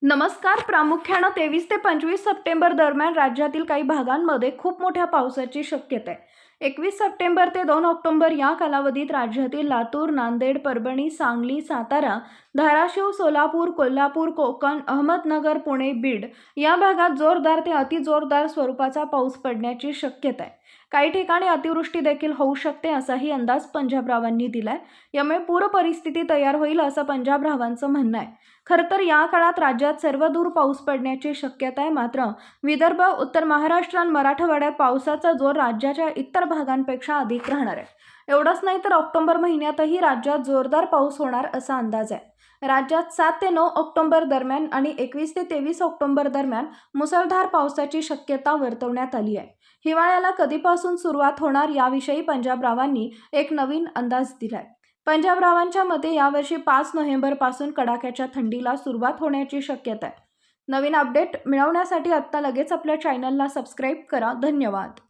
नमस्कार. प्रामुख्यानं 23 ते 25 सप्टेंबर दरम्यान राज्यातील काही भागांमध्ये खूप मोठ्या पावसाची शक्यता आहे. 21 सप्टेंबर ते 2 ऑक्टोबर या कालावधीत राज्यातील लातूर, नांदेड, परभणी, सांगली, सातारा, धाराशिव, सोलापूर, कोल्हापूर, कोकण, अहमदनगर, पुणे, बीड या भागात जोरदार ते अतिजोरदार स्वरूपाचा पाऊस पडण्याची शक्यता आहे. काही ठिकाणी अतिवृष्टी देखील होऊ शकते असाही अंदाज पंजाबरावांनी दिलाय. यामुळे पूर परिस्थिती तयार होईल असं पंजाबरावांचं म्हणणं आहे. खरं तर या काळात राज्यात सर्वदूर पाऊस पडण्याची शक्यता आहे. मात्र विदर्भ, उत्तर महाराष्ट्र आणि मराठवाड्यात पावसाचा जोर राज्याच्या इतर भागांपेक्षा अधिक राहणार आहे. एवढंच नाही तर ऑक्टोबर महिन्यातही राज्यात जोरदार पाऊस होणार असा अंदाज आहे. राज्यात 7 ते 9 ऑक्टोबर दरम्यान आणि 21 ते 23 ऑक्टोबर दरम्यान मुसळधार पावसाची शक्यता वर्तवण्यात आली आहे. हिवाळ्याला कधीपासून सुरुवात होणार याविषयी पंजाबरावांनी एक नवीन अंदाज दिलाय. पंजाबरावांच्या मते यावर्षी 5 नोव्हेंबरपासून कडाक्याच्या थंडीला सुरुवात होण्याची शक्यता आहे. नवीन अपडेट मिळवण्यासाठी आत्ता लगेच आपल्या चॅनलला सबस्क्राईब करा. धन्यवाद.